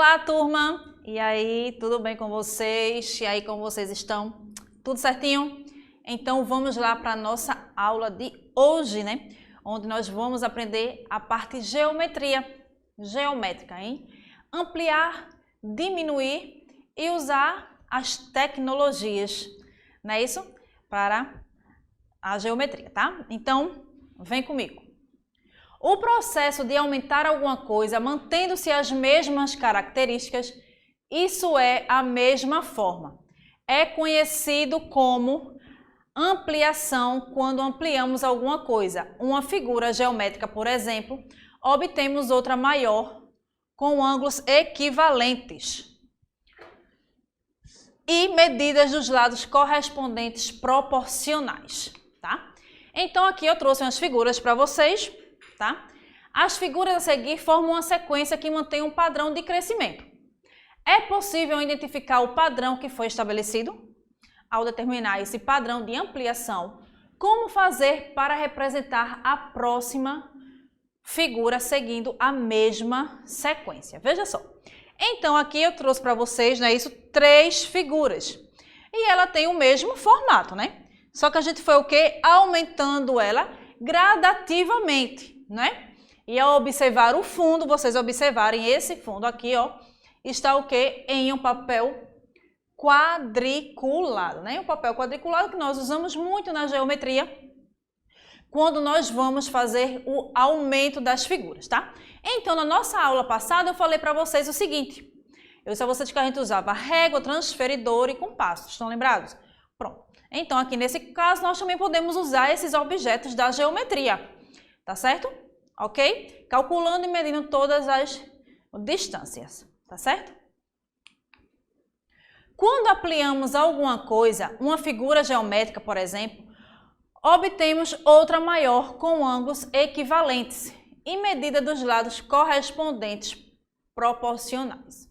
Olá, turma! E aí, tudo bem com vocês? E aí, como vocês estão? Tudo certinho? Então, vamos lá para a nossa aula de hoje, né? Onde nós vamos aprender a parte geométrica, hein? Ampliar, diminuir e usar as tecnologias, não é isso? Para a geometria, tá? Então, vem comigo. O processo de aumentar alguma coisa mantendo-se as mesmas características, isso é a mesma forma. É conhecido como ampliação quando ampliamos alguma coisa. Uma figura geométrica, por exemplo, obtemos outra maior com ângulos equivalentes e medidas dos lados correspondentes proporcionais, tá? Então aqui eu trouxe umas figuras para vocês. Tá? As figuras a seguir formam uma sequência que mantém um padrão de crescimento. É possível identificar o padrão que foi estabelecido? Ao determinar esse padrão de ampliação, como fazer para representar a próxima figura seguindo a mesma sequência? Veja só. Então aqui eu trouxe para vocês, né, três figuras. E ela tem o mesmo formato, né? Só que a gente foi o quê? Aumentando ela gradativamente. Né? E ao observar o fundo, vocês observarem esse fundo aqui, ó, está o quê? Em um papel quadriculado, né? Um papel quadriculado que nós usamos muito na geometria quando nós vamos fazer o aumento das figuras, tá? Então, na nossa aula passada, eu falei para vocês o seguinte, eu disse a vocês que a gente usava régua, transferidor e compasso, estão lembrados? Pronto. Então, aqui nesse caso, nós também podemos usar esses objetos da geometria. Tá certo? Ok? Calculando e medindo todas as distâncias. Tá certo? Quando ampliamos alguma coisa, uma figura geométrica, por exemplo, obtemos outra maior com ângulos equivalentes e medida dos lados correspondentes proporcionais.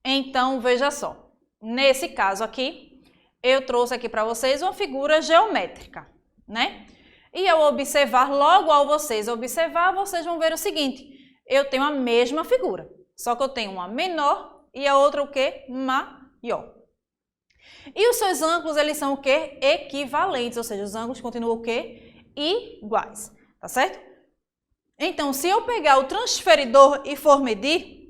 Então, veja só. Nesse caso aqui, eu trouxe aqui para vocês uma figura geométrica, né? E ao observar, logo ao vocês observar, vocês vão ver o seguinte, eu tenho a mesma figura, só que eu tenho uma menor e a outra o quê? Maior. E os seus ângulos, eles são o quê? Equivalentes, ou seja, os ângulos continuam o quê? Iguais, tá certo? Então, se eu pegar o transferidor e for medir,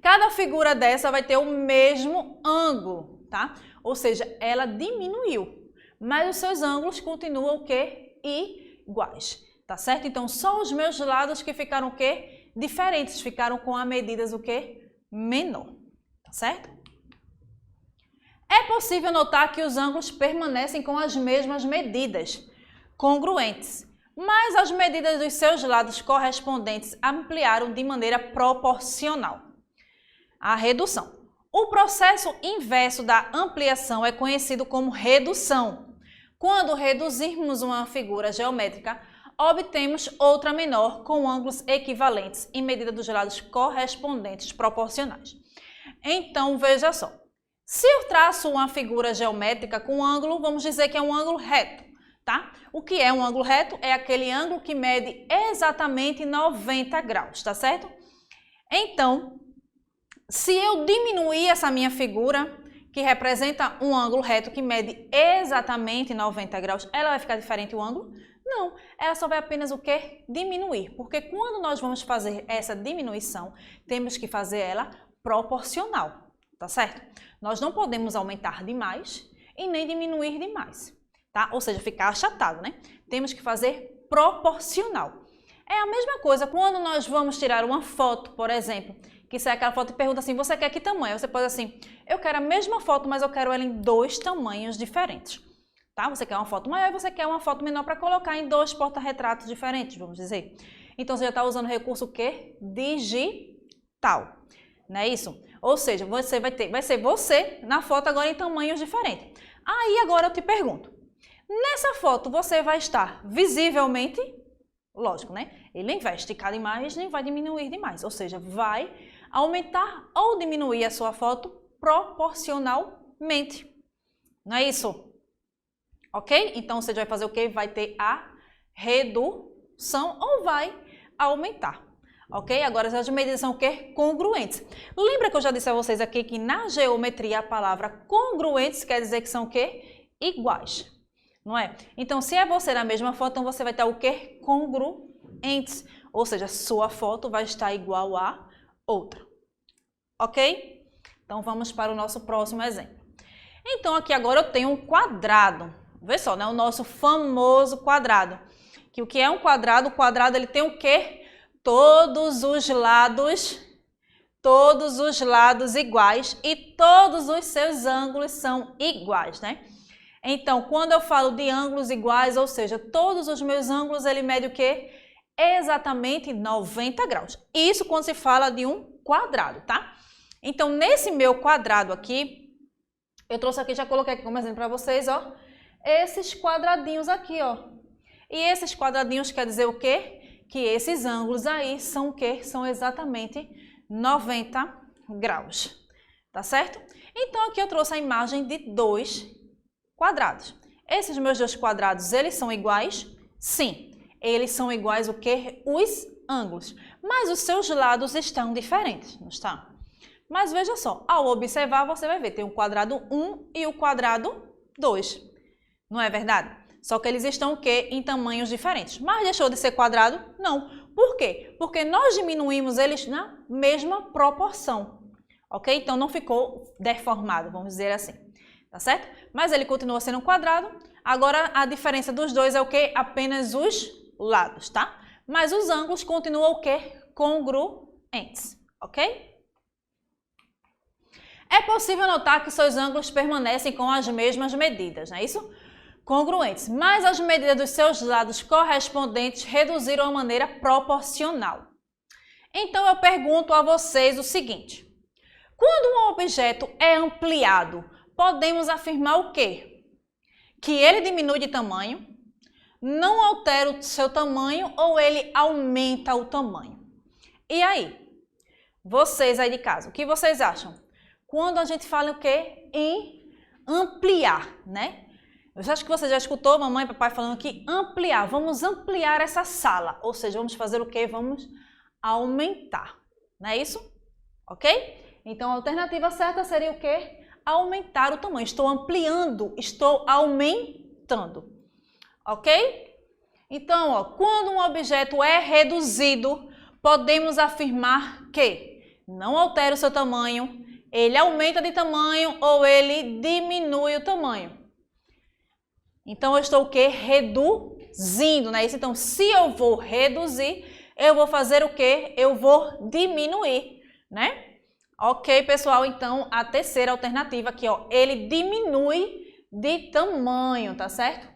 cada figura dessa vai ter o mesmo ângulo, tá? Ou seja, ela diminuiu, mas os seus ângulos continuam o quê? Iguais, tá certo? Então, só os meus lados que ficaram o quê? Diferentes, ficaram com as medidas o quê? Menor, tá certo? É possível notar que os ângulos permanecem com as mesmas medidas, congruentes, mas as medidas dos seus lados correspondentes ampliaram de maneira proporcional. A redução. O processo inverso da ampliação é conhecido como redução. Quando reduzirmos uma figura geométrica, obtemos outra menor com ângulos equivalentes em medida dos lados correspondentes proporcionais. Então, veja só. Se eu traço uma figura geométrica com ângulo, vamos dizer que é um ângulo reto, tá? O que é um ângulo reto? É aquele ângulo que mede exatamente 90 graus, tá certo? Então, se eu diminuir essa minha figura, que representa um ângulo reto que mede exatamente 90 graus, ela vai ficar diferente o ângulo? Não, ela só vai apenas o quê? Diminuir, porque quando nós vamos fazer essa diminuição, temos que fazer ela proporcional, tá certo? Nós não podemos aumentar demais e nem diminuir demais, tá? Ou seja, ficar achatado, né? Temos que fazer proporcional. É a mesma coisa quando nós vamos tirar uma foto, por exemplo, que sai aquela foto e pergunta assim, você quer que tamanho? Você pode assim, eu quero a mesma foto, mas eu quero ela em 2 tamanhos diferentes. Tá? Você quer uma foto maior e você quer uma foto menor para colocar em 2 porta-retratos diferentes, vamos dizer. Então, você já está usando o recurso o quê? Digital. Não é isso? Ou seja, você vai ser você na foto agora em tamanhos diferentes. Aí, agora eu te pergunto, nessa foto você vai estar visivelmente, lógico, né? Ele nem vai esticar demais, nem vai diminuir demais. Ou seja, vai aumentar ou diminuir a sua foto proporcionalmente. Não é isso? Ok? Então, você vai fazer o quê? Vai ter a redução ou vai aumentar. Ok? Agora as medidas são o quê? Congruentes. Lembra que eu já disse a vocês aqui que na geometria a palavra congruentes quer dizer que são o quê? Iguais. Não é? Então, se é você na mesma foto, então você vai estar o quê? Congruentes. Ou seja, sua foto vai estar igual a outra. Ok? Então, vamos para o nosso próximo exemplo. Então, aqui agora eu tenho um quadrado. Vê só, né? O nosso famoso quadrado. Que o que é um quadrado? O quadrado ele tem o quê? Todos os lados iguais e todos os seus ângulos são iguais, né? Então, quando eu falo de ângulos iguais, ou seja, todos os meus ângulos, ele mede o quê? Exatamente 90 graus. Isso quando se fala de um quadrado, tá? Então, nesse meu quadrado aqui, eu trouxe aqui, já coloquei aqui como exemplo para vocês, ó, esses quadradinhos aqui, ó. E esses quadradinhos quer dizer o quê? Que esses ângulos aí são o quê? São exatamente 90 graus, tá certo? Então, aqui eu trouxe a imagem de dois quadrados. Esses meus dois quadrados, eles são iguais? Sim, eles são iguais o quê? Os ângulos. Mas os seus lados estão diferentes, não está? Mas veja só, ao observar você vai ver, tem o quadrado 1 e o quadrado 2. Não é verdade? Só que eles estão o quê? Em tamanhos diferentes. Mas deixou de ser quadrado? Não. Por quê? Porque nós diminuímos eles na mesma proporção. Ok? Então não ficou deformado, vamos dizer assim. Tá certo? Mas ele continua sendo um quadrado. Agora a diferença dos dois é o quê? Apenas os lados, tá? Mas os ângulos continuam o quê? Congruentes. Ok? É possível notar que seus ângulos permanecem com as mesmas medidas, não é isso? Congruentes, mas as medidas dos seus lados correspondentes reduziram de maneira proporcional. Então eu pergunto a vocês o seguinte: quando um objeto é ampliado, podemos afirmar o quê? Que ele diminui de tamanho, não altera o seu tamanho ou ele aumenta o tamanho. E aí? Vocês aí de casa, o que vocês acham? Quando a gente fala o quê? Em ampliar, né? Eu acho que você já escutou mamãe e papai falando que ampliar. Vamos ampliar essa sala. Ou seja, vamos fazer o quê? Vamos aumentar. Não é isso? Ok? Então, a alternativa certa seria o quê? Aumentar o tamanho. Estou ampliando, estou aumentando. Ok? Então, ó, quando um objeto é reduzido, podemos afirmar que não altera o seu tamanho, ele aumenta de tamanho ou ele diminui o tamanho. Então, eu estou o quê? Reduzindo, né? Então, se eu vou reduzir, eu vou fazer o quê? Eu vou diminuir, né? Ok, pessoal? Então, a terceira alternativa aqui, ó, ele diminui de tamanho, tá certo?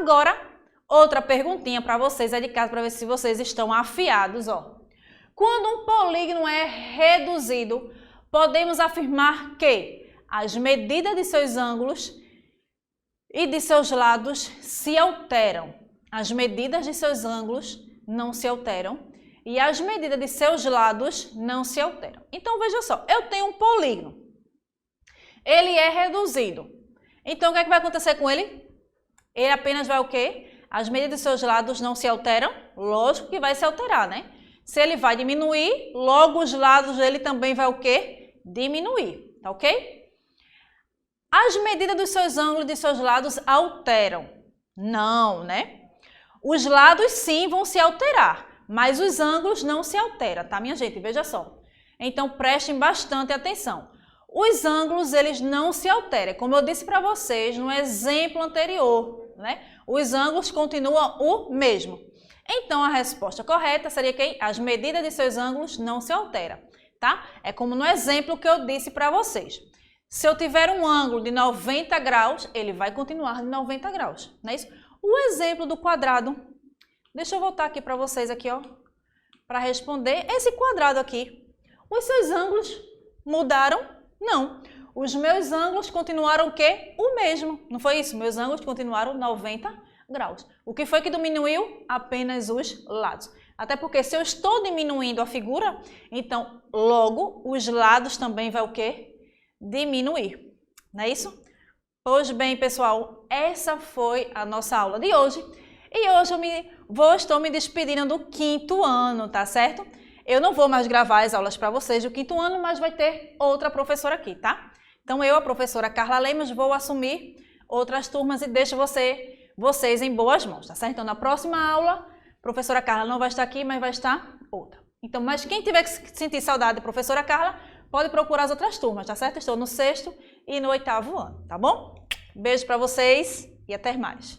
Agora, outra perguntinha para vocês aí de casa, para ver se vocês estão afiados, ó. Quando um polígono é reduzido, podemos afirmar que as medidas de seus ângulos e de seus lados se alteram. As medidas de seus ângulos não se alteram e as medidas de seus lados não se alteram. Então, veja só, eu tenho um polígono. Ele é reduzido. Então, o que é que vai acontecer com ele? Ele apenas vai o quê? As medidas de seus lados não se alteram? Lógico que vai se alterar, né? Se ele vai diminuir, logo os lados dele também vai o quê? Diminuir, tá ok? As medidas dos seus ângulos e de seus lados alteram? Não, né? Os lados sim vão se alterar, mas os ângulos não se alteram, tá, minha gente? Veja só. Então, prestem bastante atenção. Os ângulos, eles não se alteram. Como eu disse para vocês no exemplo anterior, né? Os ângulos continuam o mesmo. Então, a resposta correta seria que as medidas de seus ângulos não se alteram, tá? É como no exemplo que eu disse para vocês. Se eu tiver um ângulo de 90 graus, ele vai continuar de 90 graus, não é isso? O exemplo do quadrado, deixa eu voltar aqui para vocês aqui, ó, para responder. Esse quadrado aqui, os seus ângulos mudaram? Não. Os meus ângulos continuaram o quê? O mesmo, não foi isso? Meus ângulos continuaram 90 graus. O que foi que diminuiu? Apenas os lados. Até porque se eu estou diminuindo a figura, então logo os lados também vai o quê? Diminuir, não é isso? Pois bem, pessoal, essa foi a nossa aula de hoje. E hoje estou me despedindo do 5º ano, tá certo? Eu não vou mais gravar as aulas para vocês do 5º ano, mas vai ter outra professora aqui, tá? Então eu, a professora Carla Lemos, vou assumir outras turmas e deixo vocês em boas mãos, tá certo? Então na próxima aula, a professora Carla não vai estar aqui, mas vai estar outra. Então, mas quem tiver que sentir saudade da professora Carla, pode procurar as outras turmas, tá certo? Estou no 6º e no 8º ano, tá bom? Beijo para vocês e até mais.